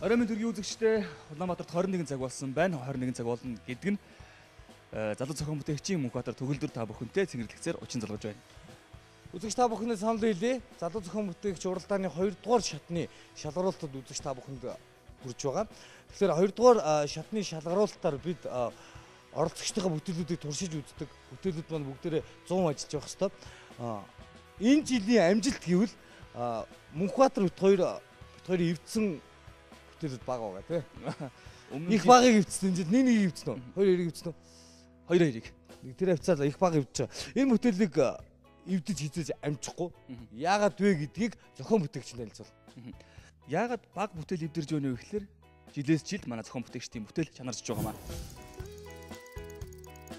Орой минь төргийн үзэгчдээ Улаанбаатарт 21 цаг болсон байна. 21 цаг болно гэдэг нь залуу зохион бүтээгчийн Мөнхбаатар төгөлдөр та бүхэнтэй цэнгэрлэгцээр учин залгаж байна. Үзэгч та бүхэнд санал хэлье. Залуу зохион бүтээгч уралдааны 2 дугаар шатны шалгаруулалтад үзэгч та бүхэнд хүрж байгаа. Тэгэхээр 2 дугаар шатны шалгаруулалтаар бид оролцогчдын бүтээлүүдийг туршиж үздэг. Бүтээлүүд маань бүгдээрээ 100 ажиллаж явах хэвээр. Энэ жилийн амжилт гэвэл Мөнхбаатар бит хоёрын эвдсэн бүтээлүүд бага байгаа тийм. Их багыг эвдсэн энэ жил нэг эвдсэн үү? Хоёр эрийг эвдсэн үү? Хоёр эрийг. Тэр авцаа их баг эвдэж байгаа. Энэ бүтээлийг эвдэж хизээж амжихгүй. Яагаад вэ гэдгийг зохион бүтээгчтэй хэлцэл. Яагаад баг бүтээл эвдэрж байна вэ гэхээр жилээс жилд манай зохион бүтээгчдийн бүтээл чанарч байгаа маа.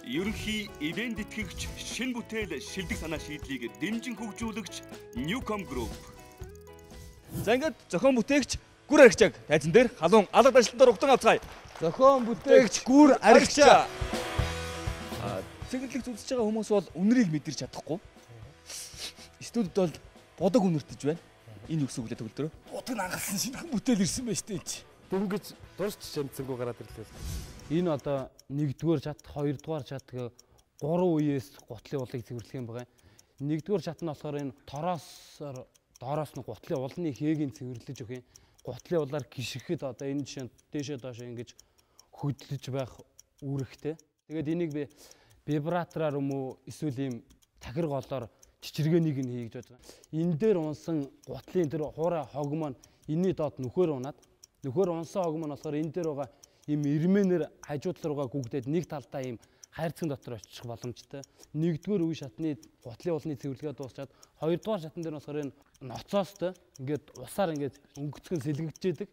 Ерөнхий ивент итгэгч шинэ бүтээл шилдэг санаа шийдлийг дэмжин хөгжүүлэгч Newcom Group. За ингээд зохион бүтээгч Гүр Аригчааг тайзан дээр халуун алгад ажилтнаар угтан авцгаая. Зохион бүтээгч Гүр Аригчаа. Цэнгэрлэгт үзэж байгаа хүмүүс бол үнэрийг мэдэрч чадахгүй. Студид бол бодог үнэртэж байна. Энэ юу гэсэн үг лээ төгөлдрөө? Бодог ангалсан шинэхэн бүтээл ирсэн байж тээ. Дөнгөж дурч шимцэнгүү гараад ирлээ. Энэ одоо 1-р чат, 2-р чат гэ 3 үеэс гутлын уулыг цэвэрлэх юм байгаа. 1-р чат нь болохоор энэ тороосоор доороос нь гутлын уулны хээгийг цэвэрлэж өгөх юм. Гутлын уулаар гიშгэхэд одоо энэ жишээ дээшээ доош ингэж хөдлөж байх үүрэгтэй. Тэгээд энийг би вибратораар юм уу эсвэл ийм тахир голоор чичиргээнийг нь хийж байгаа. Энэ дээр унсан гутлын тэр хуурай хог маань энэний доод нөхөр унаад нөхөр унсан хог маань болохоор энэ дээр байгаа ийм ирмэнээр хажууд руугаа гүгдээд нэг талдаа ийм хайрцаг дотор очих боломжтой. 1-р үе шатны гутлын уулны цэвэрлэгээ дуусчаад 2-р шатн дээр болохоор энэ ноцоостой ингээд усаар ингээд өнгөцгөн сэлгэгдчихэд.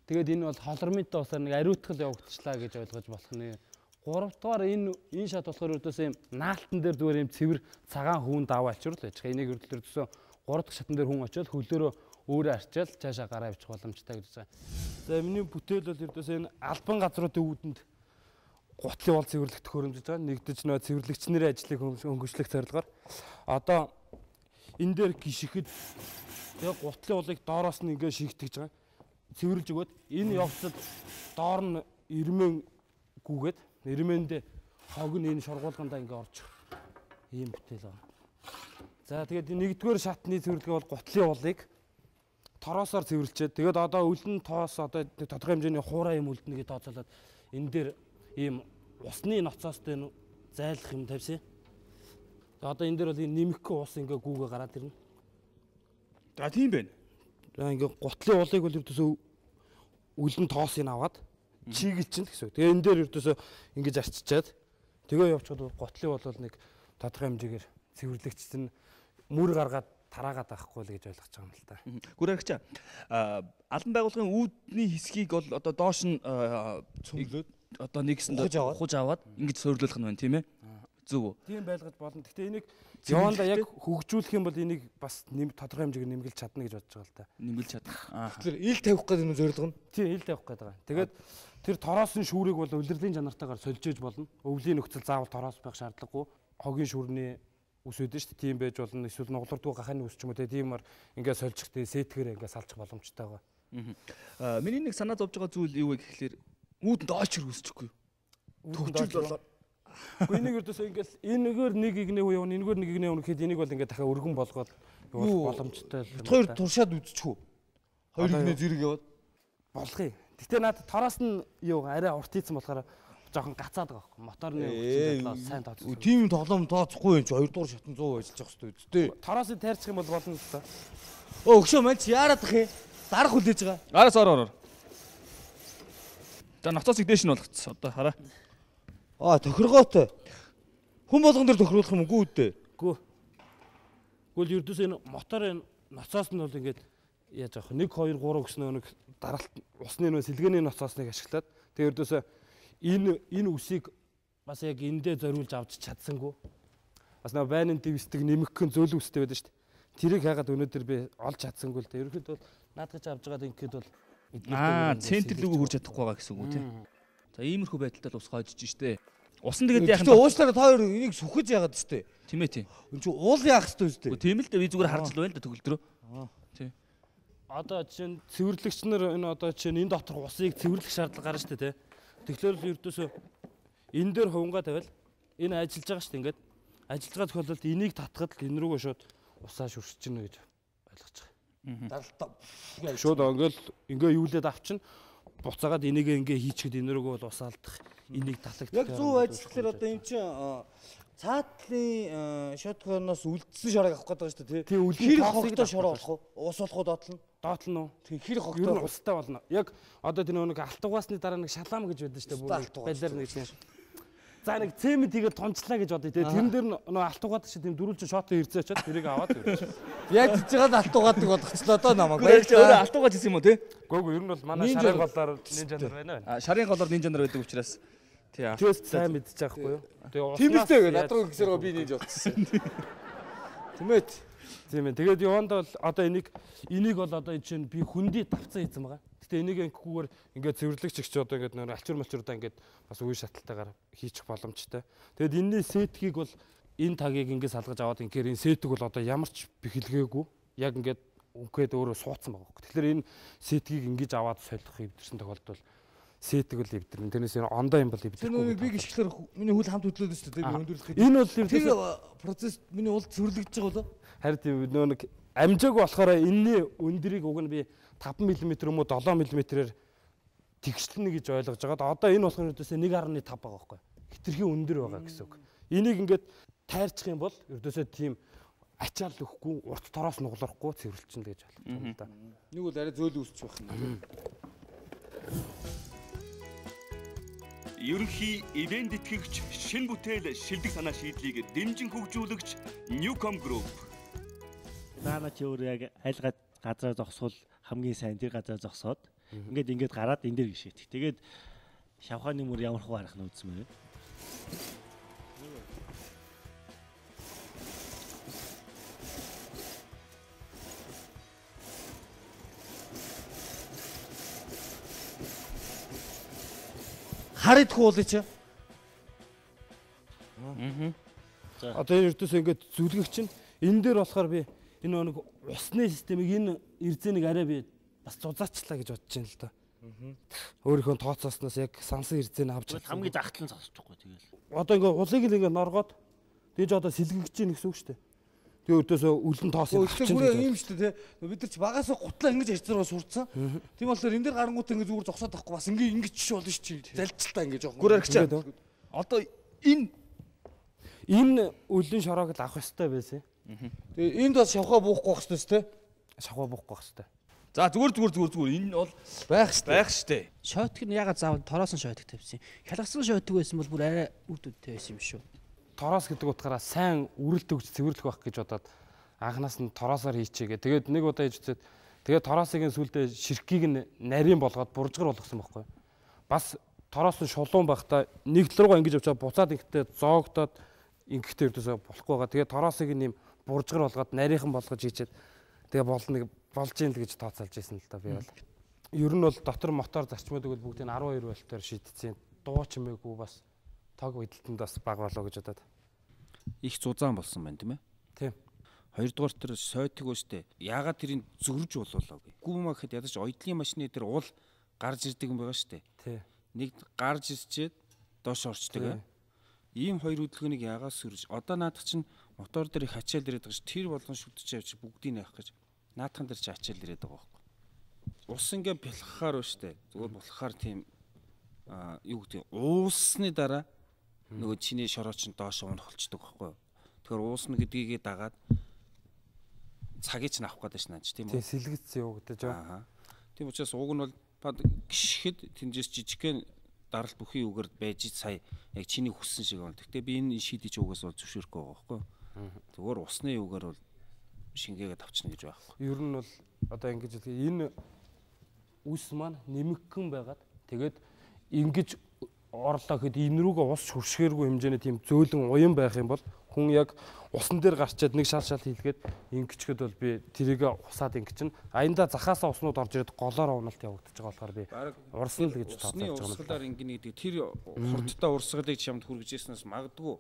Тэгээд энэ бол холормынтой усаар нэг ариутгал явагдчихлаа гэж ойлгож болох нэ. 3-р энэ шат болохоор өдөөс ийм наалтан дээр зүгээр ийм цэвэр цагаан хүүн даваа ачвал байж байгаа. Энийг өрдөлтөрдөөсөө 3 дахь шатн дээр хүн очиод хөлөөрөө өөрөө арчаал цаашаа гараа авчих боломжтой гэж байна. За миний бүтээл бол ердөөс энэ албан газруудын үүдэнд гутлын уул цэвэрлэгт хөрөмжөж байгаа. Нэгдэж нөө цэвэрлэгч нарын ажлыг хөнгөлчлөх зорилгоор одоо энэ дээр гიშгэхэд яг гутлын уулыг доороос нь ингээ шигтгэж байгаа. Цэвэрлж өгөөд энэ явцад доор нь ирмэн гүгээд ирмэндээ хог нь энэ шургуулгандаа ингээ орж ийм бүтээл байна. За тэгээд 1-р шатны цэвэрлэгээ бол гутлын уулыг тороосоор цэвэрлчээд тэгээд одоо өлн тоос одоо тодорхой хэмжээний хуурай юм үлднэгээ тооцоолоод энэ дээр ийм усны ноцоостой зайлах юм тавьсан. Одоо энэ дээр бол нэмэхгүй ус ингээ гүүгээ гараад ирнэ. За тийм байна. За ингээ гутлын уулыг бол ердөөсөө өлн тоосыг аваад чигэлж чинь гэсэн. Тэгээ энэ дээр ердөөсөө ингэж арчичаад тэгээ явчихад гутлын уулал нэг тодорхой хэмжээгээр цэвэрлэгчсэн мөр гаргаад тараагаад байхгүй л гэж ойлгож байгаа юм л та. Гүр Аригчаа албан байгууллагын үүдний хэсгийг бол одоо доош нь цөмлөөд одоо нэгсэнд ухаж аваад ингэж суйрлуулах нь байна тийм ээ. Зөв үү? Тийм байлгаж болно. Гэхдээ энийг яванда яг хөгжүүлэх юм бол энийг бас тодорхой хэмжээгээр нэмгэлж чадна гэж бодож байгаа л та. Нэмгэлж чадах. Тэгэхээр ил тавих гэдэг нь зорилго нь. Тийм ил тавих гэдэг байгаа. Тэгээд тэр тороосын шүүрийг бол улирлын чанартаагаар сольжээж болно. Өвлийн нөхцөл заавал тороос байх шаардлагагүй. Хогийн шүүрний ус үүдэн шүү дээ. Тийм байж болно. Эсвэл нуглардгүй гахааны ус ч юм уу тиймэр ингээд сольжихтэй сэтгээр ингээд салчих боломжтой байгаа. Миний нэг санаа зовж байгаа зүйл юу вэ гэхэлэр үүдэн дооч хэр үсчихгүй. Төвчл болоо. Гэхдээ энийг ердөөсөө ингээд энэгээр нэг игнээ уу энэгээр нэг игнээ үнэхээр энийг бол ингээд дахиад өргөн болгоод явуулах боломжтой. Хоёр туршаад үзчихв. Хоёр игнээ зэрэг яваад болгоё. Гэтэ наад тороос нь юу арай урт хийсэн болохоор жоохон гацаад байгаа байхгүй. Моторны хүчин сайн тооцсон. Тийм тоглоом тооцохгүй юм чи 2-р шатн 100 ажиллаж явах хэрэгтэй үстэй. Тороосыг тайрчих юм бол болно л та. Өгшөө маань чи яарад ах юм? Дарах хүлээж байгаа. Араас ороо. За ноцоосыг дээш нь болгоцсон. Одоо хараа. Тохиргоотой. Хүн болгон дээр тохируулах юм уу үүдээ? Гүү. Гүйл ердөөс энэ моторын ноцоос нь бол ингээд яаж авах 1 2 3 гэсэн нэг даралт усны нөө сэлгээний ноцоосныг ашиглаад тэгээ ердөөсөө энэ үсийг бас яг эндээ зориулж авч чадсангүй. Бас нөө байнын дэвсдэг нэмэгхэн зөөлөн үстэй байдаг шүү дээ. Тэрийг хагаад өнөөдөр би олж чадсангүй л дээ. Ерөнхийдөө наадгаж авч байгаад ингээд бол центр лүгөө хүрч чадахгүй байгаа гэсэн үг үү тийм. За иймэрхүү байдалтай л ус гоожж штэ. Усан тэгээд яах вэ? Уучлаарай та хоёр энийг сүхэж яагаад штэ. Тийм ээ тийм. Энд чи уул яах хэвтэй штэ. Тийм л дээ би зүгээр харж л байна л да төгөлдрөө. Тийм. одоо чинь цэвэрлэгч нар энэ одоо чинь энэ дотор усыг цэвэрлэх шаардлага гарна шүү дээ, тий. Тэгэхээр л ердөөсөө энэ дээр хувангаа тавиал энэ ажиллаж байгаа шүү дээ ингээд. Ажиллаж байгаа тохиолдолд энийг татхад л энэ рүүгээ шууд усаа шүршиж гинэ гэж ойлгож байгаа. Даралтаа. Шууд ингээ юулээд авчин буцаагаад энийг ингээ хийчихэд энэ рүүгээ бол ус алдах, энийг талагдах. Яг зөв ажиллахлаар одоо эн чинь цаатлын шотгоноос үлдсэн шороог авах гэдэг шүү дээ, тий. Хэр хогтой шороо болох уу? Ус болох уу доотлно? Доотлно уу? Тий, хэр хогтой. Ер нь устай болно. Яг одоо тэр нэг алтугаасны дараа нэг шалаам гэж байдаг шүү дээ. Балиар нэг тийм. За нэг цемент хийгээд тонцлаа гэж бодъё, тий. Тэрэн дээр нөө алтугаад чи тийм дөрүүлж шот ирзээ очоод тэрийг аваад ирж. Яг тийчээд алтуугаад болгоцлоо доо намайг. Өөрөө алтуугаад хийсэн юм уу тий? Гөөг ер нь бол манай шарын голоор нинжа нар байна. Шарын голоор нинжа нар байдаг учраас тий. Тэрс сайн мэдчих байхгүй юу? Тэгээ Тэмэлтэй надруу гисэрөө би нинж болчихсон. Тэмэт. Тийм ээ. Тэгээд яванд бол одоо энийг бол одоо чинь би хүндий давцсан хийсэн байгаа. Гэтэ энийг ингэхгүйгээр ингээд цэвэрлэгч ч одоо ингээд нөр алчуур малчуурдаа ингээд бас үе шаталтайгаар хийчих боломжтой. Тэгээд энэний сетгийг бол энэ тагийг ингээд салгаж аваад инхээр энэ сетиг бол одоо ямар ч бэхэлгээгүй яг ингээд үнгээд өөрөө суудсан байгаа. Тэгэхээр энэ сетгийг ингэж аваад солих эвдэрсэн тохиолдолд сетиг л эвдэрнэ. Тэрнээс энэ ондоо юм бол эвдэрхгүй. Тэр би гიშгэлэр миний хөл хамт хөдлөөд өстэй би өндөрлөх. Энэ бол тэр процесс миний уул цэвэрлэгдэж байгаа болоо. Харин тийм нөө нэг амжаагүй болохоор энэний өндрийг уг нь би 5 мм юм уу 7 мм-ээр тэгшлэнэ гэж ойлгож байгаа. Одоо энэ болохоор ердөөсөө 1.5 байгаа байхгүй. Хитрхийн өндөр байгаа гэсэн үг. Энийг ингээд тайрчих юм бол ердөөсөө тийм ачаал өгөхгүй, урт тороос нуглахгүй цэвэрлчихнэ гэж ойлгож байна л да. Нэг бол арай зөөл үүсчих байх юм. Ерөнхий ивент итгэгч шин бүтээл шилдэг санаа шийдлийг дэмжин хөгжүүлэгч Newcom Group. Наана чи өөр яг аль газар зогсвол хамгийн сайн тэр газар зогсоод ингээд гараад энэ дээр гიშээ. Тэгээд шавхааны мөр ямар хуу харах нь үзсэн мэй. Харагдах уулаа чи. Одоо энэ ердөөсөө ингээд зүлгэх чинь энэ дээр болохоор би энэ нэг усны системийг энэ эрзэнийг арай би бас зузаачлаа гэж бодож байна л да. Өөрийнхөө тооцоосноос яг сансан эрзэнийг авч хамгийн загтлан сонсчихгүй тэгэл. Одоо ингээд улыг л ингээд норгоод тэгж одоо сэлгэж чинь гэсэн үг шүү дээ. Тэгээ өрдөөсөө үлэн тоосыг авчих чинь ийм шүү дээ, тий. Бид нар ч багасаа гутлаа ингэж ярьцраа сурцсан. Тийм болохоор энэ дээр гарангуут ингэ зүгээр зогсоод байхгүй бас ингэ ч болно шүү дээ. Залжилтаа ингэ жоох. Гүрэрч. Одоо энэ үлэн шороог л авах ёстой байсан. Тэгээ энд бас шавхаа буухгүй байх ёстой тий. Шавхаа буухгүй байх ёстой. за зүгээр энэ бол байх штэ. Шойтг нь ягаад заавал тороосон шойтг тавьсан. Хялгасан шойтг байсан бол бүр арай үд үдтэй байсан юм шүү. Тороос гэдэг утгаараа сайн үрэл төгж цэвэрлэх байх гэж бодоод анханаас нь тороосоор хийчихээ. Тэгээд нэг удаа хийж үзээд тэгээд тороосыг сүлдээ ширхгийг нь нарийн болгоод буржгар болгосон байхгүй. Бас тороос нь шулуун байхдаа нэг тал руугаа ингэж авчаад буцаад ингэхдээ зоогдоод ингэхдээ өрдөөсөө болохгүй байгаа. Тэгээд тороосыг нь юм буржгар болгоод нарийнхан болгож хийчихэд тэгээ болж ийн л гэж тооцоолж байсан л да би бол. Ер нь бол дотор мотор зарчмуудыг бол бүгдийг 12 вольтоор шийдсэн. Дуу чимээгүй бас тог үдэлтэнд бас баг болоо гэж бодоод их зузаан болсон байна тийм ээ. Тийм. Хоёрдугаар тэр сойтг өштэй. Яагаад тэрийг зөрж болоолоогүй. Гүмаа гэхэд ядаж ойдлын машины дээр уул гарч ирдэг юм байгаа штэ. Тий. Нэг гарч ирчээд доош орчдөг. Ийм хоёр хөдөлгөөнийг яагаад сөрж? Одоо наадах чинь мотор дээр их ачаал ирээд байгаа ш. Тэр болгон шүтж явж бүгдийг авах гэж. Наадхан дээр ч ачаал ирээд байгаа байхгүй. Ус ингээ бэлхахаар өштэй. Зүгээр болохоор тийм юу гэдэг уусны дараа нөгөө чиний шороо чинь доош унахолцдог байхгүй юу. Тэгэхээр уусна гэдгийг дагаад цагийг ч авах гэдэг шнаач тийм үү. Тийм сэлгэцсэн юу гэдэг жаа. Тийм учраас уг нь бол гიშгэд тэндээс жижигхэн даралт бүхий үгээр байж сая яг чиний хүссэн шиг байна. Гэхдээ би энэ шийдэж угаас бол зөвшөөрөхгүй байгаа байхгүй юу. Зүгээр усны үгээр бол шингээгээд авчна гэж байхгүй. Ер нь бол одоо ингэж энэ үс маань нэмэгхэн байгаад тэгээд ингэж орлоо гэхэд энэ рүүгээ ус шүршгээргүй хэмжээний тийм зөөлөн уян байх юм бол хүн яг усан дээр гарчаад нэг шал хийлгээд ингэчгэд бол би тэрийг усаад ингэчин аянда захаасаа уснууд орж ирээд голоор уналт явагдаж байгаа болохоор би урсан л гэж тооцож байгаа юм. Урсгалаар ингэнэ гэдэг тэр хурдтай урсгалыг чамд хүргэжсэнээс магадгүй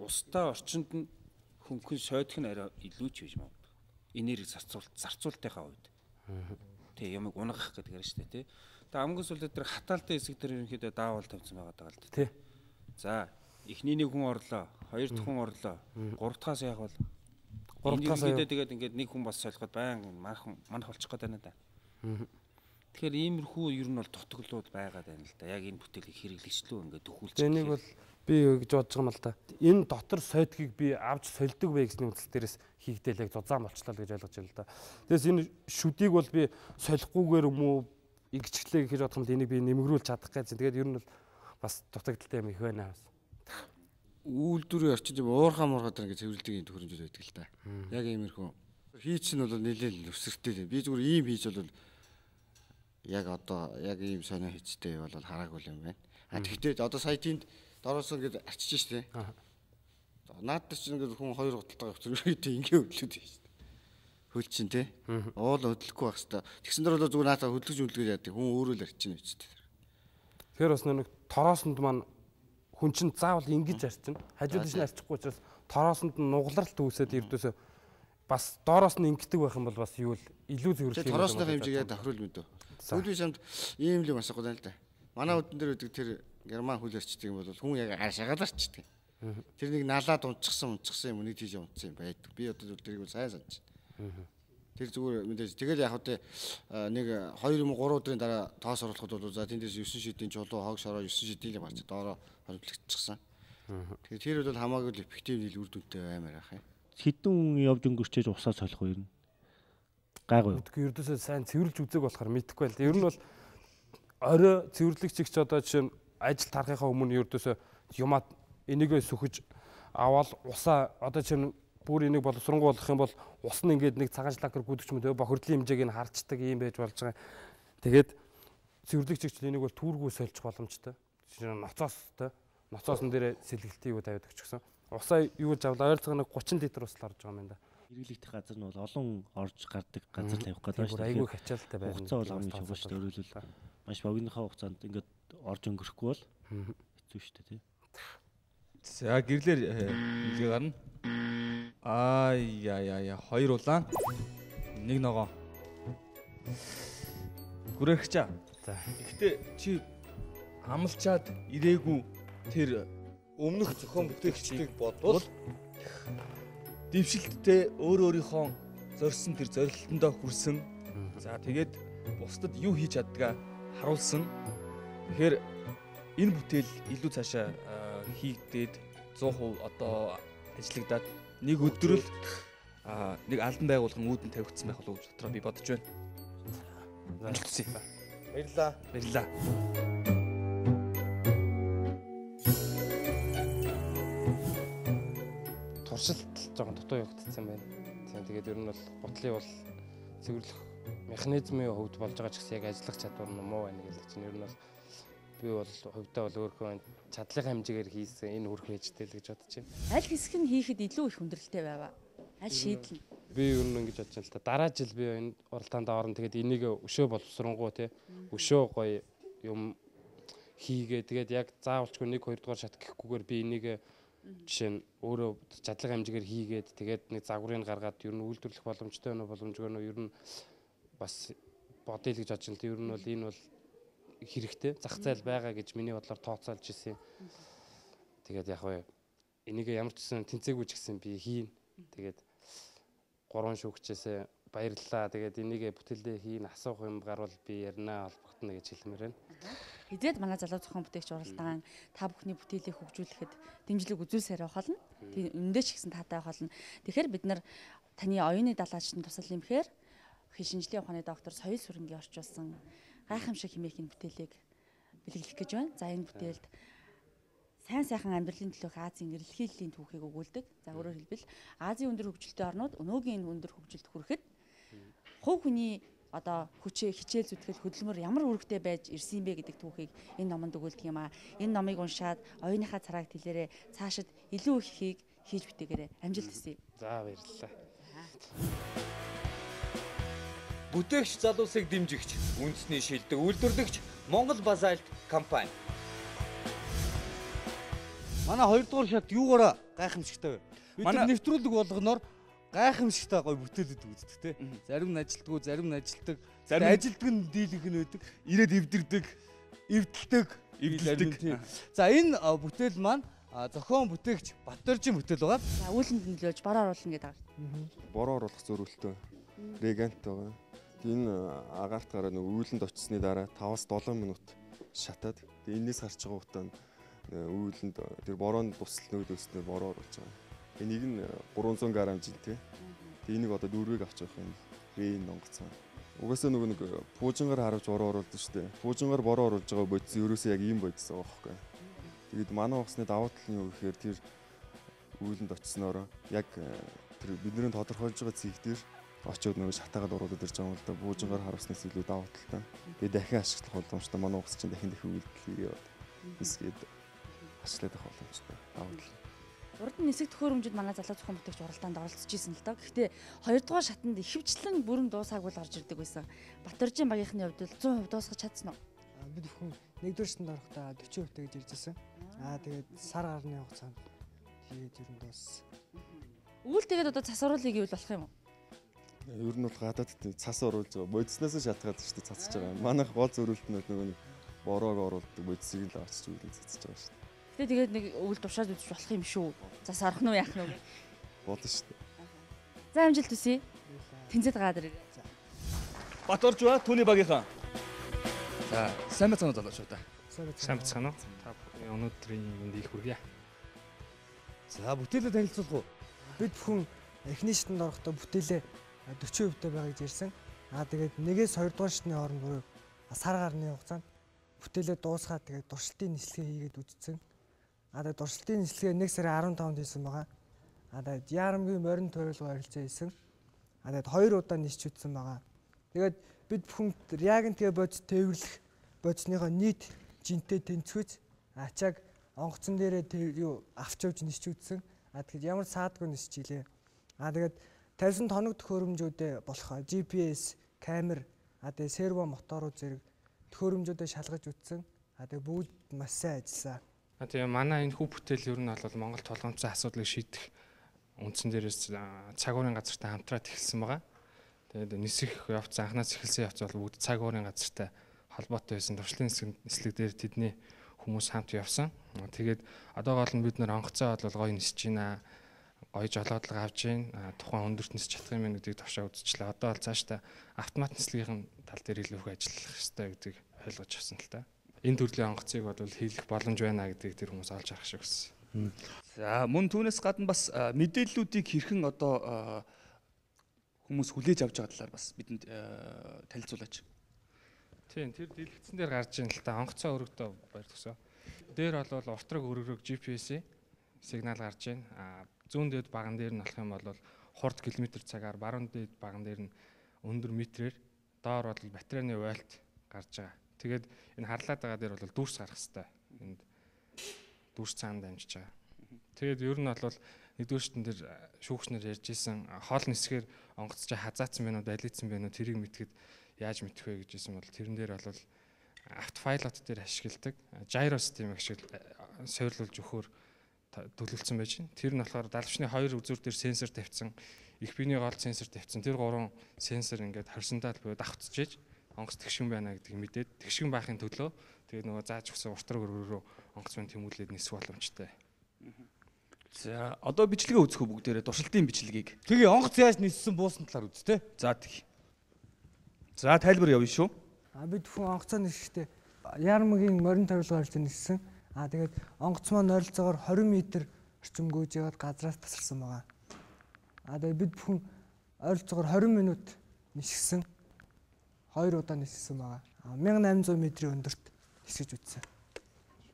устай орчинд нь хөнгөн сойдох нь арай илүү ч байж магадгүй. Энерги зарцуулалтынхаа үед. Тэ юмыг унгах гэдэг юм шүү дээ тий. Тэгээ хамгийн сүүлд тэр хатаалтай хэсэг дээр ерөнхийдөө даавал тавьсан байгаа даа л дээ. Тий. За эхний нэг хүн орлоо, хоёр дахь хүн орлоо, гурав дахьаас яг бол Гурав дахьаас тэгээд ингээд нэг хүн бас солиход баян манах болчих гээд байна да. Тэгэхээр иймэрхүү ер нь бол дутглууд байгаад байна л да. Яг энэ бүтээлийг хэрэглэгчлүү ингээд төхүүлчих. Энийг бол би гэж бодож байгаа юм л да. Энэ дотор сойдгийг би авч сольдог вэ гэсэн үзэл дээрээс хийгдээл яг зузаан болчлоо гэж ойлгож байна л да. Тэгээс энэ шүдийг бол би солихгүйгээр юм уу игчлээ гэж бодох юм л энийг би нэмгрүүлж чадах гэсэн. Тэгээд ер нь бол бас дутагдaltaй юм их байна. Үйлдвэрийн орчинд уурхаа муурхаад ингээд цэвэрлэдэг төхөөрөмжүүд байдаг л да. Яг иймэрхүү. Хийч нь бол нэлээд өсөртэй. Би зүгээр ийм хийж бол яг одоо яг ийм сонио хийцтэй бол хараагүй юм байна. Тэгэхдээ одоо сая тийнд дороос ингээд арчиж штэ. Наад чинь ингээд хүн хоёр гуталтайгаа хэвчээ ингээ хөдлөд байна штэ. Хөл чин те. Уул хөдлөхгүй байх хэвээр. Тэгсэн дээр бол зүгээр наатаа хөдлөж яадаг. Хүн өөрөө л арчиж байна үстэ. Тэгэхээр бас нэг тороосонд маань хүн чинь заавал ингэж арчина. Хажууд нь арчихгүй учраас тороосонд нь нугларалт үүсээд ердөөсөө бас доороос нь ингэдэг байх юм бол бас юу л илүү зөвөрлөх юм. Тороосны хэмжээгээ давхрал мэдв. Сүүлийн самд ийм л юм асахгүй байна л да. Манай хөдөн дээр үүдэг тэр герман хөл арчдаг юм бол хүн яг шагаад арчдаг. Тэр нэг налаад унцсан юм нэг тийж унцсан юм байдаг. Би одоо тэрийг сайн санаж байна. Тэр зүгээр мэдээж тэгэл яг хөтэ нэг 2 юм 3 өдрийн дараа тоос оруулахад бол за тэндээс 9 шидийн чулуу хог шороо 9 шидийн л гарч доороо хоримтлагдчихсан. Тэгэхээр тэр бол хамаагүй л эффектив үр дүнтэй баймаар ах юм. Хэдэн хүн явж өнгөрчээж усаа солих вэ? Гайгүй. Тэгэхээр ердөөсөө сайн цэвэрлж үзэг болохоор мэдэхгүй байл. Ер нь бол орой цэвэрлэгчч одоо жишээ нь ажил тарахынхаа өмнө ердөөсөө юмаа энийгээ сүхэж аваад усаа одоо жишээ нь бүр энийг боловсронгуй болгох юм бол ус нь ингээд нэг цагаан шлакер гүдэгч юм дээ бохирдлын хэмжээг нь харцдаг юм байж болж байгаа. Тэгээд цэвэрлэгчч энийг бол түүргүү сольчих боломжтой. Жишээ нь ноцоос дээр сэлгэлтийн юу тавиад өгч гсэн. Усаа юу гэж авлаа ойролцоогоо нэг 30 литр ус л орж байгаа юм да. Хэрэглэгдэх газар нь бол олон орж гардаг газар тавих гэдэг шүү дээ. Айгүй хачаалтай байна. Хугацаа бол хамгийн чухал шүү дээ. Өөрөлдөл маш богинохон хугацаанд ингээд орж өнгөрөхгүй бол хэцүү шүү дээ тий. За гэрлэр хэлгээ гарна. Яа 2 улаан 1 ногоо. Гүрэгчаа. За. Гэхдээ чи амлчаад ирээгүй тэр өмнөх зохион бүтээгчдийг бодвол дэвшилттэй өөрийнхөө зорьсон тэр зорилтондоо хүрсэн. За тэгээд бусдад юу хийж чаддгаа харуулсан. Тэгэхээр энэ бүтээл илүү цаашаа хийгдээд 100% одоо ажиллагдаад нэг өдрөл нэг алдан байгууллагын үүдэн тавигдсан байх болов уу дотроо би бодож байна. Баярлалаа. Туршилт жоохон дутуу явагдсан байна. Тэгээд ер нь бол гутлын бол цэвэрлэх механизмын хувьд болж байгаа ч гэсэн яг ажиллах чадвар нь муу байна гэдэг чинь ер нь бол би бол хувьдаа бол өөрийнхөө чадлын хэмжээгээр хийсэн энэ хүрх байжтэй л гэж бодож байна. Аль хэсэг нь хийхэд илүү их хүндрэлтэй байваа. Аль шийдэл нь? Би ер нь ингэж бодож байна л та. Дараа жил би энэ уралдаанд орно. Тэгээд энийг өшөө боловсронгуй тий. Өшөө гоё юм хийгээ. Тэгээд яг заавалчгүй 1 2 дугаар шат гэхгүйгээр би энийг жишээ нь өөрөө чадлын хэмжээгээр хийгээд тэгээд нэг загварыг гаргаад ер нь үйлдвэрлэх боломжтой байна уу боломжгүй нь ер нь бас бодъё л гэж бодож байна. Ер нь бол энэ бол хэрэгтэй зах зээл байгаа гэж миний бодлоор тооцоолж ирсэн. Тэгээд яг вэ энийг ямар ч гэсэн тэнцээгүй ч гэсэн би хийн. Тэгээд 3 шүүгчээсээ баярлалаа. Тэгээд энийг бүтээлдээ хийн асуух юм гарвал би ярина холбогдно гэж хэлмээр байна. Эзэд манай залуу зохион бүтээгч уралдаан та бүхний бүтээлийг хөгжүүлэхэд дэмжлэг үзүүлсээр байх болно. Өндөө ч гэсэн таатай байх болно. Тэгэхээр бид нар таны оюуны далаачны тусал нэмэхээр шинжлэлийн ухааны доктор Соёл Сүрэнгийн орчуулсан гайхамшиг хэмээхийн бүтээлийг бэлэглэх гэж байна. За энэ бүтээлд сайн сайхан амьдралын төлөөх Азийн эрэлхийллийн түүхийг өгүүлдэг. За өөрөөр хэлбэл Азийн өндөр хөгжилтэй орнууд өнөөгийн энэ өндөр хөгжилд хүрэхэд хувь хүний одоо хичээл зүтгэл хөдөлмөр ямар үүрэгтэй байж ирсэн бэ гэдэг түүхийг энэ номонд өгүүлдэг юм аа. Энэ номыг уншаад оюуныхаа царайг тэлээрээ цаашид илүү ихийг хийж бүтээгээрэй. Амжилт хүсье. За баярлалаа. Бүтээгч залуусыг дэмжигч, үндэсний шилдэг үйлдвэрлэгч Монгол Базальт компани. Манай 2 дугаар шат юугаараа гайхамшигтай вэ? Бид нэвтрүүлэг болгоноор гайхамшигтай гоё бүтээлүүд үздэг те. Зарим нь ажилтгүй, зарим нь ажилтдаг. Зарим ажилтдаг нь дийлэнх нь байдаг. Ирээд эвдэрдэг, эвдэлдэг. За энэ бүтээл маань зохион бүтээгч Батөржийн бүтээл байгаа. За үүлэнд нөлөөж бороо оруулна гэдэг байгаа. Бороо оруулах зөрүүлэлтөө реагент байгаа. Энэ агаарт гараад нэг үүлэнд очисны дараа 5-7 минут шатаад энэс харж байгаа утаа үүлэнд тэр бороонд туслал нөөдөөснөө бороо оруулж байгаа. Энийг нь 300 г жин тий. Энийг одоо дөрвийг авч явах юм. Вэн онгоцсон. Угаасаа нэг пуужингаар харавж бороо оруулдаг шүү дээ. Пуужингаар бороо оруулж байгаа бодис ерөөсөө яг ийм бодис байгаа байхгүй. Тэгээд манай ухсны давуу тал нь юу гэхээр тэр үүлэнд очисноор яг тэр бидний тодорхойлж байгаа цэг дээр очиод нөгөө шатаагаад оруулаад ирж байгаа юм л да. Пуужингаар харавснаас илүү давуу талтай. Тэгээд дахин ашиглах боломжтой манай ухс чинь дахин үйлдэл хийгээд эсгээд ашиглаад авах боломжтой. Давуу тал. Урд нь нисэх төхөөрөмжөд манай залуу зохион бүтээгч уралдаанд оролцож исэн л доо. Гэхдээ 2 дугаар шатанд ихэвчлэн бүрэн дуусаагүй л орж ирдэг байсан. Батөржийн багийнхны хувьд бол 100% дуусгаж чадсан уу? Бид бүхэн 1-р шатанд орохдоо 40% гэж ирж ирсэн. Тэгээд сар гарны хугацаанд тэгээд ер нь дууссан. Үүл тэгээд одоо цасруулыг ивэл болох юм уу? Ер нь бол гадаад цас оруулж байгаа. Бодиснаас шатгаад шүү дээ цацж байгаа. Манайх гол зөрүүлэлт нь нөгөө нэг бороог оруулдаг бодисыг л авчиж үлдээ цацж байгаа шүү дээ. Тэгээд нэг өвөл тушаад үзэж болох юм шүү. Зас орох нь уу яах нь уу? Болно шүү дээ. За амжилт хүсье. Тэнцэд гаад ирээ. Батөрж ба түүний багийнхаа. За сайн бацаанаа залуучуу та. Сайн бацгаана уу? Та өнөөдрийн мэндийг хүргье. За бүтээлээ танилцуулах уу? Бид бүхэн эхний шатанд орохдоо бүтээлээ 40% байгааг ирсэн. Тэгээд 1-2 дугаар шатны хооронд бүр сар гарны хугацаанд бүтээлээ дуусгаад тэгээд дуршилтын нислэгээ хийгээд үтцсэн. Тэгээд дуршилтын нислэгээ 1 сарын 15-нд хийсэн байгаа. Тэгээд Яарамгийн морин туйлгоо харилцаа хийсэн. Тэгээд 2 удаа нисч үтсэн байгаа. Тэгээд бид бүхэн реагентгээ бодис тээвэрлэх бодисныхоо нийт жинтэй тэнцвэж ачааг онгоцон дээрээ юу авч явж нисч үтсэн. Тэгэхээр ямар саадгүй нисч илээ. Тэгээд тавьсан тоног төхөөрөмжүүдээ болох GPS, камер, тэгээд серво моторууд зэрэг төхөөрөмжүүдээ шалгаж үтсэн. Тэгээд бүгд маш сайн ажилласан. Тэгээ манай энэ хөв бүтээл ер нь бол Монгол толгомцсон асуудлыг шийдэх үндсэн дээрээс цаг уурын газартай хамтраад эхэлсэн байгаа. Тэгээд нисэх явц анхнаас эхэлсэн явц бол бүгд цаг уурын газартай холбоотой байсан. Туршлын нислэг дээр тэдний хүмүүс хамт явсан. Тэгээд одоо гол нь бид нэр онгоцоо бол гоё нисэж байна. Гоё жолоодлого авч байна. Тухайн өндөрт нисэж чадах юм гэдгийг товшоо үзчихлээ. Одоо бол цаашдаа автомат нислэгийн тал дээр илүү их ажиллах хэрэгтэй гэдгийг ойлгож авсан л та. Энэ төрлийн онгоцыг бол хийх боломж байна гэдгийг тэр хүмүүс олж харах шиг байсан. За мөн түүнээс гадна бас мэдээллүүдийг хэрхэн одоо хүмүүс хүлээж авч байгаа талаар бас бидэнд танилцуулаач. Тийм тэр дэлгэцэн дээр гарч ийн л та онгоцоо өргөдөө баяр төсөө. Дээр бол уртраг өргөрөг GPS-ийн сигнал гарч ийн. Зүүн дэд баган дээр нь болох юм бол хурд км/цагаар, баруун дэд баган дээр нь өндөр метрээр, доор бол батарейны вольт гарч байгаа. Тэгээд энэ харлаад байгаа дээр бол дүүрс гарах хэвээр. Энд дүүрс цаанд дамжиж байгаа. Тэгээд ер нь бол нэгдүгээр шатн дээр шүүгчнэр ярьж исэн хоол нисгээр онгоц чи хазаацсан байна уу, далийцсан байна уу, тэрийг мэдхэд яаж мэдэх вэ гэж исэн бол тэрэн дээр бол автопайлот дээр ашигладаг. Gyro системийг сойрлуулж өгөхөөр төлөвлөсөн байж байна. Тэр нь болохоор далавчны 2 үзүүр дээр сенсор тавьсан, их биений гол сенсор тавьсан. Тэр 3 сенсор ингээд хорсондоо буюу давхцчихэж онгоц тэгшин байна гэдгийг мэдээд тэгшин байхын төлөө тэгээд нөгөө зааж өгсөн уртраг өргөрөөрөө онгоц мөн тэмүүлээд нисэх боломжтой. За одоо бичлэгээ үзэх үү бүгдээрээ туршилтын бичлэгийг. Тэгээ онгоц яаж ниссэн буусан талаар үз тээ. За тэг. За тайлбар явъя шүү. Бид бүхэн онгоцоо нисэхдээ Яармгийн морин тавилга харилцаа ниссэн. Тэгээд онгоц маань ойролцоогоор 20 м орчим гүйжээд газраас тасарсан байгаа. Тэгээд бид бүхэн ойролцоогоор 20 минут ниссэн. 2 удаа ниссэн байгаа. 1800 м-ийн өндөрт нисэж үтсэн.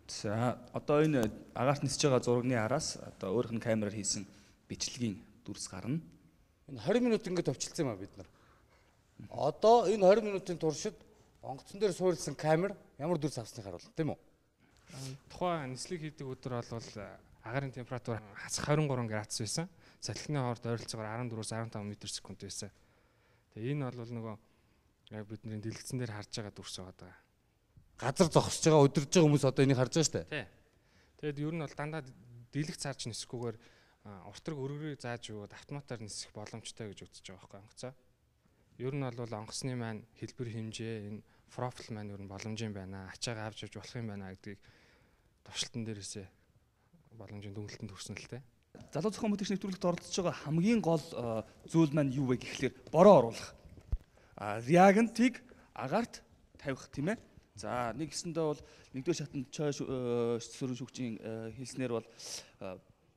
За одоо энэ агаарт нисэж байгаа зургийн араас одоо өөрийнх нь камераар хийсэн бичлэгийн дүрс гарна. Энэ 20 минут ингээд товчлцсан юм а бид нар. Одоо энэ 20 минутын туршид онгоцон дээр суурилсан камер ямар дүрс авсныг харуулна тийм үү? Тухайн нислэг хийдэг өдөр бол агаарын температур хасах 23 градус байсан. Салхины хоорт ойролцоогоор 14-15 м/сек байсан. Тэгээ энэ бол нөгөө яг бидний дэлгэцэн дээр харж байгаа дүрс байгаа. Газар зогсож байгаа удирж байгаа хүмүүс одоо энийг харж байгаа шүү дээ. Тий. Тэгэд ер нь бол дандаа дэлгэц харж нисэхгүйгээр уртраг өргөрийг зааж өгөөд автоматар нисэх боломжтой гэж үзэж байгаа байхгүй онгоцоо. Ер нь бол онгоцны маань хэлбэр хэмжээ энэ профиль маань ер нь боломжийн байна. Ачаагаа авч явж болох юм байна гэдгийг туршилтан дээрээсээ боломжийн дүнэлтэнд хүрсэн л дээ. Залуу зохион бүтээгч нэвтрүүлэгт оролцож байгаа хамгийн гол зүйл маань юу вэ гэхлээр бороо оруулах. Реагентыг агаарт тавих тийм ээ. За нэг гэсэндээ бол нэгдүгээр шатанд чой сөрөг шүгчийн хэлснээр бол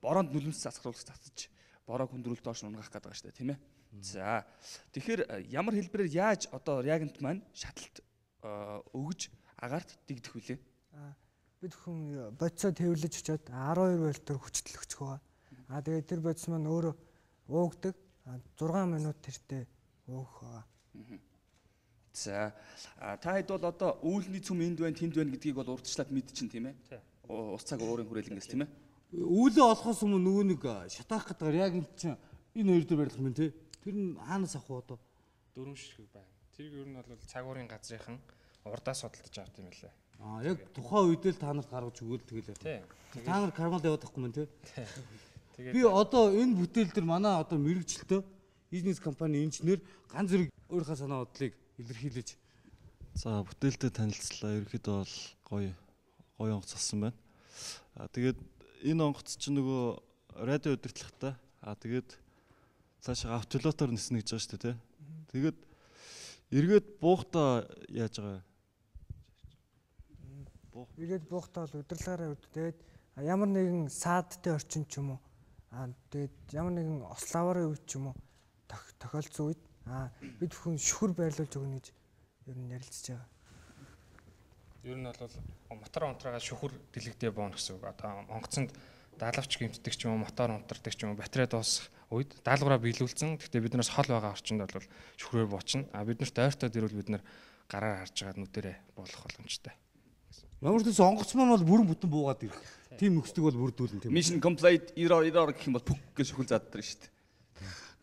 бороонд нүлэмс засгаруулах татж бороог хүндрүүлэлт доош унгах гэдэг байгаа шүү дээ тийм ээ. За тэгэхээр ямар хэлбэрээр яаж одоо реагент маань шаталт өгж агаарт дэгдэх вүлээ? Бид хүн бодисоо тэвэрлэж очиод 12 вольтоор хүчтэл өгчих байгаа. Тэгээд тэр бодис маань өөрөө уугдаг 6 минут тэртээ уугах байгаа. За та хэд бол одоо үүлний цөм энд байна тэнд байна гэдгийг бол урдчлаад мэдчихэн тийм ээ. Ус цаг уурын хүрээлэнгээс тийм ээ. Үүлээ олохоос өмнө нөгөө нэг шатаах гэдэг реагент чинь энэ хоёр дээр барилах юм тий. Тэр нь хаанаас авах вэ одоо? Дөрвөн ширхэг байна. Тэрийг ер нь бол цагуурын газрынхан урдаас судалдаж авт юм байлаа. Яг тухайн үедээ л та нарт гаргаж өгөөл тэгэл. Та нар кармал яваад тахгүй мэн тий. Би одоо энэ бүтээл дээр манай одоо мэрэгчлээ бизнес компани инженер ганц зэрэг өөрийнхөө санаа бодлыг илэрхийлж. За бүтээлтэй танилцлаа. Ерөнхийдөө бол гоё онгоц болсон байна. Тэгээд энэ онгоц чинь нөгөө радио удирдлагатай. Тэгээд цаашаа автопилотоор ниснэ гэж байгаа шүү дээ. Тэгээд эргээд буухтаа яаж байгаа вэ? Эргээд буухтаа бол удирдлагаараа үдээд ямар нэгэн саадтай орчин ч юм уу. Тэгээд ямар нэгэн ославарын үед ч юм уу тохиолдсон үед бид хүн шүхэр байрлуулж өгнө гэж ер нь ярилцж байгаа. Ер нь бол мотор унтраагаа шүхэр дэлгдээ боно гэсэн үг. Одоо онгоцонд даалгавч гэмтдэг ч юм уу, мотор унтардаг ч юм уу, батарей дуусах үед даалгавраа биелүүлсэн. Гэхдээ биднээс хол байгаа орчинд бол шүхрээр буучна. Биднэрт ойртоод ирвэл бид нар гараар харж байгаа нүдэрээ болох боломжтой. Ямар ч гэсэн онгоц маань бол бүрэн бүтэн буугаад ирэх. Тим нөхцөлийг бол бүрдүүлнэ тийм. Mission complete 90 гэх юм бол пүк гэж шүхэл зааддаг шүү дээ.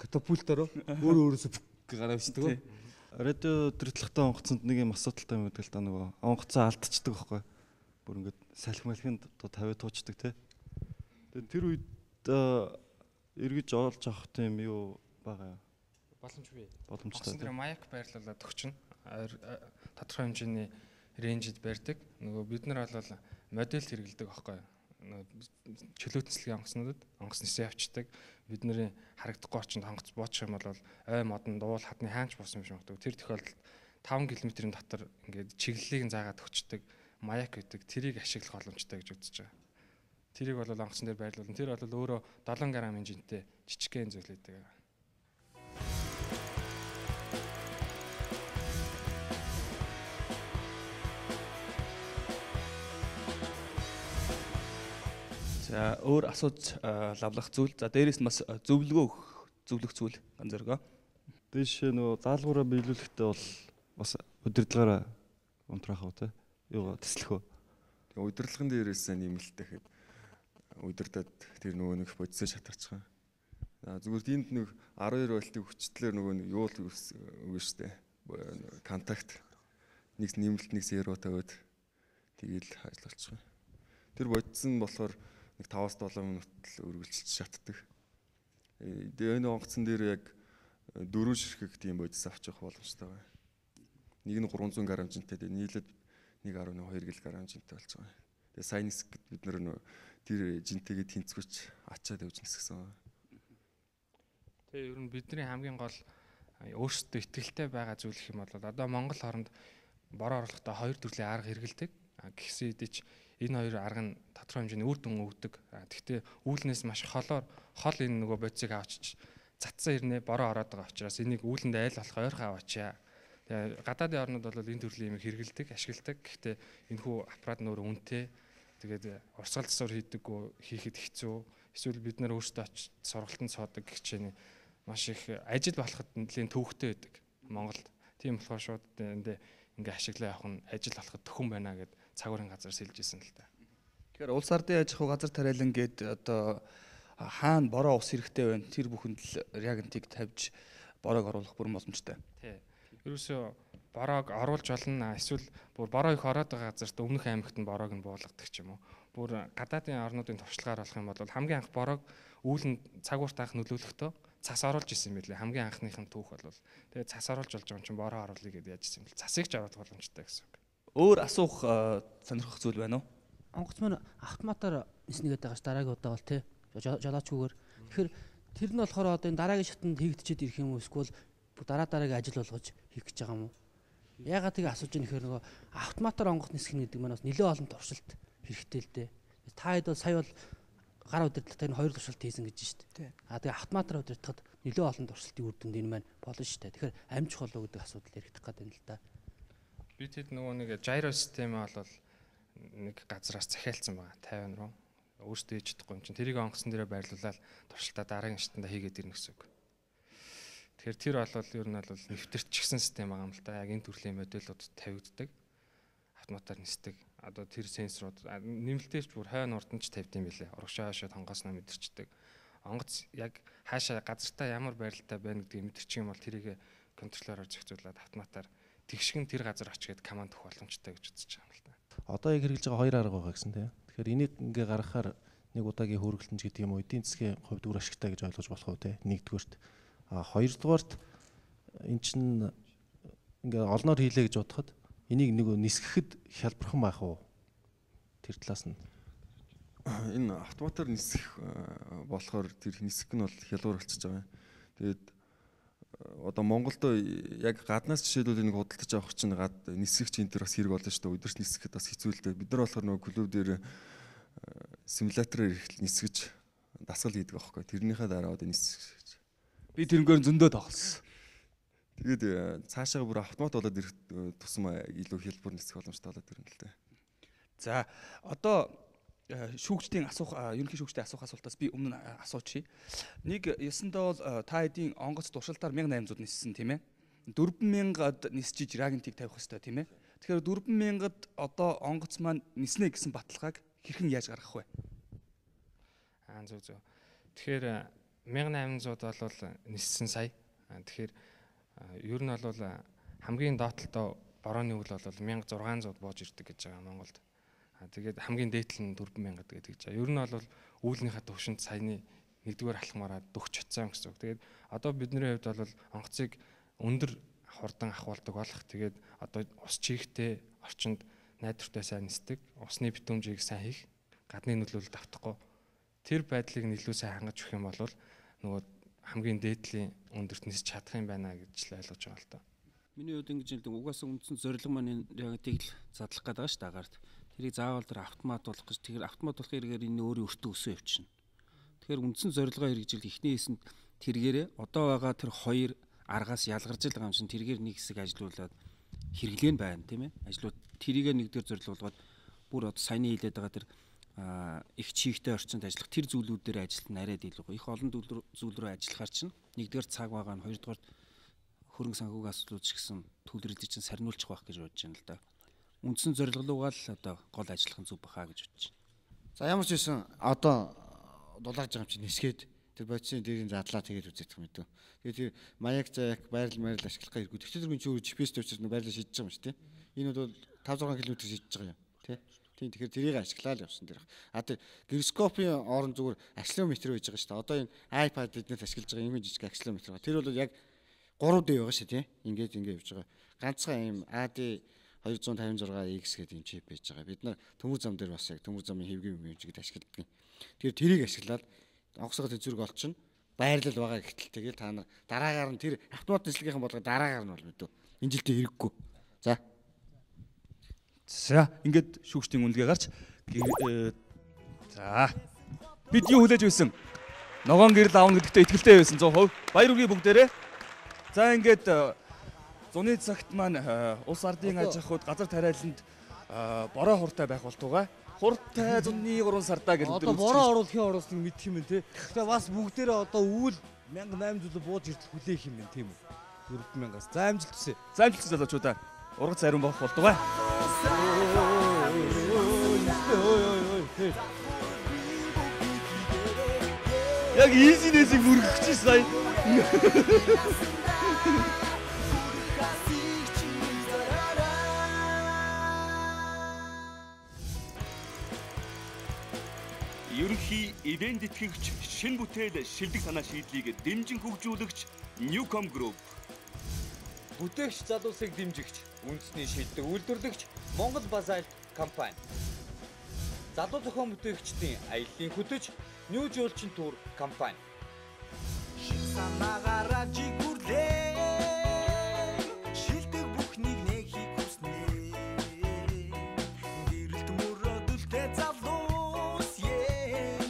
Катапультаараа өөрөөсөө гараа авчдаг. Радио удирдлагатай онгоцонд нэг юм асуудалтай юм гэдэг л та нөгөө онгоцоо алдчихдаг байхгүй. Бүр ингээд салхималхинд одоо тавиад туучдаг тий. Тэгээд тэр үед эргэж олж авах тийм юу байгаа юу? Боломжгүй. Боломжтой. Тэр маяг байрлуулад өгчнө. Тодорхой хэмжээний рейнжид барьдаг. Нөгөө бид нар бол модель хэрэглэдэг байхгүй. Чөлөөтнслэгийн онгоц нисэн явцдаг. Бидний харагдахгүй орчинд онгоц буучих юм бол ой модон дуул хадны хаанч буусан юм шиг магадгүй. Тэр тохиолдолд 5 км-ийн дотор ингээд чиглэлийг заагаад өгчдөг маяг гэдэг тэрийг ашиглах боломжтой гэж үзэж байгаа. Тэрийг бол онгоцон дээр байрлуулна. Тэр бол өөрөө 7 г хэмжээтэй жижигхэн зүйл байдаг. За өөр асууж лавлах зүйл. За дээрээс нь бас зөвлөгөх зүйл ганц зөргөө. Дээш нөгөө даалгавраа биелүүлэхдээ бол бас удирдлагаараа унтраах уу те? Юу тэслэх үү? Тэгээ удирдлагын дээрээс нэмэлттэй гэхэд удирдаад тэр нөгөө нэг бодисоо шатарчих. Зүгээр энд нэг 12 вольтын хүчтлэр нөгөө нэг юу л өгнө штэ. Контакт нэг нэмэлт нэг 0 тавиад тэгээл ажиллаулчих. Тэр бодис нь болохоор 5-7 минут л үргэлжилж шатдаг. Тэгээ энэ онгоцон дээр яг 4 ширхэг тийм бодис авч явах боломжтой байна. Нэг нь 300 г хэмжээтэй, нийлээд 1.2 г хэмжээтэй болж байгаа. Тэгээ сайн нисэх гэд бид нөр тэр жинтэйгээ тэнцвэрч ачаад явж нисгсэн. Тэгээ ер нь бидний хамгийн гол өөрсдөө ихтэй байгаа зүйл гэх юм бол одоо Монгол хооронд бороо оруулахдаа 2 төрлийн арга хэрэгэлдэг. Гэхдээ дэч энэ хоёр арга нь тодорхой хэмжээний үр дүн өгдөг. Гэхдээ үүлнээс маш хол энэ нөгөө бодисыг авчиж цацсан ирнэ бороо ороод байгаа учраас энийг үүлэнд айл болох ойрхон аваачаа. Тэгээ гадаадын орнууд бол энэ төрлийн юм хэрэгэлдэг, ашигладаг. Гэхдээ энэ хүү аппарат нөр үнэтэй. Тэгээд урсгал засвар хийхэд хэцүү. Эсвэл бид нар өөрсдөө очиж сургалтанд суудаг гэх чинь маш их ажил болоход нэлийн төвөгтэй байдаг Монголд. Тийм болохоор шууд ингээ ашиглаа явах нь ажил болоход төхөн байна гэд цагуурын газар сэлж исэн л та. Тэгэхээр улс ардын аж ахуй газар тариалан гээд одоо хаана бороо ус хэрэгтэй байна тэр бүхэнд л реагентыг тавьж бороог оруулах бүрэн боломжтой. Тий. Ерөөсөө бороог оруулж болно. Эсвэл бүр бороо их ороод байгаа газарт өмнөх аймагт нь бороог нь буулгадаг ч юм уу. бүр гадаадын орнуудын туршлагаар болох юм бол хамгийн анх борог үүлэн цагуурт анх нөлөөлөхдөө цас оруулж исэн юм билээ. Хамгийн анхныхын түүх бол тэгээд цас оруулж болж байгаа юм чинь бороо оруулъя гэдээ яаж исэн юм бэл. Цасыг ч оруулах боломжтой гэсэн үг. Өөр асуух сонирхох зүйл байна уу? Онгоц маань автоматар ниснэгээд байгаа ш дараагийн удаа бол тий жолоочгүйгээр. Тэгэхээр тэр нь болохоор одоо энэ дараагийн шатанд хийгдчихэд ирэх юм уу эсвэл дараагийн ажил болгож хийх гэж байгаа юм уу? Яагаад тийг асууж ийм гэхээр нөгөө автоматар онгоц нисгэх гэдэг маань бас нэлээд олон туршилт хэрэгтэй л дээ. Та хэд бол сая бол гар удирдлагатай энэ хоёр туршилт хийсэн гэж шүү дээ. Тэгээ автоматар удирдахад нэлээд олон туршилтын үр дүнд энэ маань болно шүү дээ. Тэгэхээр амжих болов уу гэдэг асуудал яригдах гэдэг юм л да. Би тэд нөгөө нэг gyro систем бол нэг газраас захиалсан байгаа 50 руу. Өөртөө хийж чадахгүй юм чинь тэрийг онгоцсон дээрээ байрлуулаад туршилтаа дараагийн шатанда хийгээд ирнэ гэсэн үг. Тэгэхээр тэр бол ер нь бол нэвтэрчсэн систем байгаа юм л да. Яг энэ төрлийн модулууд тавигддаг. Автоматар нисдэг. Одоо тэр сенсорууд нэмэлтээч бүр хойно урд нь ч тавьд юм билээ. Урагшаа хаашаа тонгоосноо мэдэрчдэг. Онгоц яг хаашаа газартаа ямар байралтай байна гэдгийг мэдэрчих юм бол тэрийг контроллероор зохицуулаад автоматар тэгшгэн тэр газар очиод команд өгөх боломжтой гэж үзэж байгаа юм л да. Одоо яг хэрэгжилж байгаа хоёр арга байгаа гэсэн тийм. Тэгэхээр энийг ингээ гаргахаар нэг удаагийн хөргөлтөнч гэдэг юм уу эдийн засгийн хувьд үр ашигтай гэж ойлгож болох уу тийм. Нэгдүгээрт хоёрдугаарт эн чинь ингээ олноор хийлээ гэж бодоход энийг нэг нисгэхэд хялбархан байх уу? Тэр талаас нь энэ автоматар нисэх болохоор тэр нисэх нь бол хялбар болчихж байгаа. Тэгээд одоо Монголд яг гаднаас жишээлбэл нэг худалдаж авах чинь нисгэгч энэ төр бас хэрэг болно шүү дээ. Өдөрт нисгэхэд бас хэцүү л дээ. Бид нар болохоор нөгөө клуб дээр симулятороор нисгэж дасгал хийдэг аахгүй. Тэрнийхээ дараа одоо нисгэж. Би тэрнгээр зөндөө тоглосон. Тэгээд цаашаа бүр автомат болоод ирэх тусмаа илүү хялбар нисэх боломжтой болоод ирнэ л дээ. За одоо шүүгчдийн ерөнхий шүүгчдийн асуух асуултаас би өмнө нь асуучих. Нэг 9-нд бол та хэдийн онгоц туршилтаар 1800 ниссэн тийм ээ. 4000-ад нисчиж рагентиг тавих хэрэгтэй тийм ээ. Тэгэхээр 4000-ад одоо онгоц маань ниснэ гэсэн баталгааг хэрхэн яаж гаргах вэ? Зөв. Тэгэхээр 1800-ад бол ниссэн сая. Тэгэхээр ер нь бол хамгийн доотлолтой борооны үйл бол 1600 бууж ирдэг гэж байгаа Монголд. Тэгээд хамгийн дээдлэл нь 4000 гэдэг гэж. Ер нь бол үүлнийхээ төвшөнд саяны нэгдүгээр алхмаараа дөгч чадсан гэсэн үг. Тэгээд одоо бидний хувьд бол онгоцыг өндөр хурдан ахуулдаг болох. Тэгээд одоо ус чийгтэй орчинд найдвартай сайн нисдэг. Усны битүүмжийг сайн хийх, гадны нөлөөлөлд автахгүй. Тэр байдлыг илүү сайн хангаж өгөх юм бол нөгөө хамгийн дээдлийн өндөрт нисч чадах юм байна гэж л ойлгож байгаа л доо. Миний хувьд ингэж хэлдэг угаасаа үндсэн зорилго маань яг тийг л задлах гэдэг шүү дээ агаарт. Тэрийг заавал тэр автомат болох гэж тэгэхээр автомат болох хэрэгээр энэ өөрийн өртөө өсөө явчихна. Тэгэхээр үндсэн зорилгоо хэрэгжил эхний хэсэнд тэргээрээ одоо байгаа тэр хоёр аргаас ялгарч байгаа юм шин тэргээр нэг хэсэг ажилуулад хэрэглэн байна тийм ээ. Ажлууд тэрийгээ нэгдүгээр зорилго болгоод бүр одоо саяны хэлээд байгаа тэр их чигтэй орчинд ажиллах тэр зүйлүүд дээр ажилт нь арайд илүү их олон зүйл рүү ажиллахаар чинь нэгдүгээр цаг байгаа нь хоёрдугаар хөрөнгө санхүүгийн асуудлууд ч гэсэн төлөвлөлтийг чинь сарниулчих байх гэж бодож байна л да. Үндсэн зорилголуугаа л одоо гол ажиллах нь зүг бахаа гэж бодож байна. За ямар ч байсан одоо дулааж байгаа юм чинь нисгээд тэр бодисын дээрийн задлаа тэгээд үзэх юм дөө. Тэгээд тэр маяг заяг байрал ашиглахаа хэрэггүй. Тэгтээ тэр чинь GPS тавьчихсан байрлал шийдэж байгаа юм шүү дээ. Энэ бол 5-6 км шийдэж байгаа юм тий. Тэгэхээр тэрийг ашиглаа л явсан дэрх. Тэр гироскопын орон зүгээр акселерометр байж байгаа шүү дээ. Одоо энэ iPad эднээс ашиглаж байгаа юм жижиг акселерометр. Тэр бол яг 3D байгаа шүү тий. Ингээд явж байгаа. Ганцхан юм AD 256X гэдэг юм чип байж байгаа. Бид нар төмөр зам дээр бас яг төмөр замын хэвгийн юм жигэд ашигладаг. Тэгэхээр тэрийг ашиглаад онгоцгоо тэнцвэрг олчихно. Байрлал байгаа гэтэл тэгэл та нар дараагаар нь тэр автомат нислэгийнхэн болгоо дараагаар нь бол мэдв. Энэ жилдээ хэрэггүй. За ингээд шүүгчдийн үнэлгээ гарч за бид юу хүлээж байсан? Ногоон гэрэл аавна гэдэгтээ итгэлтэй байсан 100%. Баяр хүргэе бүгдээрээ. За ингээд зуны цагт маань улс ардын аж ахуйд газар тариаланд бороо хуртай байх болтугай. Хуртай зуны 3 сардаа гэж одоо бороо оруулахын оруулсныг мэдэх юм те. Тэгэхээр бас бүгдээрээ одоо үүл 1800 бууж ирдэл хүлээх юм байна тийм үү? 4000-аас. За амжилт хүсье. За амжилт залуучуудаа. Ургац зарим болох болтугай. Яг easy-несийг мөргөх чи сая. ерөнхий ивент итгэгч, шинэ бүтээл шилдэг санаа шийдлийг дэмжин хөгжүүлэгч Newcom Group. Бүтээгч залуусыг дэмжигч, үндэсний шийддэг үйлдвэрлэгч Монгол Базальт компани. Залуу зохион бүтээгчдийн аяллаа хөтөж New Жуулчин тур компани. Санаагаараа жигүрлээ. Шилдэг бүхнийг нэхийг хүснэ. Гэрэлт мөрөөдөлтэй залуус яа.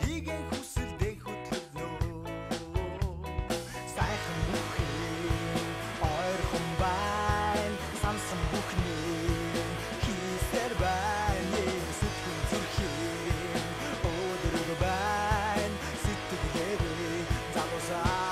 Нэгэн хүсэлдээ хөтлөнө. Сайхан бүхэн ойрхон байна. Сансан бүхний хийсэр байна. Сэтгэл зүрхийн өдрөг байна. Сэтгэлээ залуусаа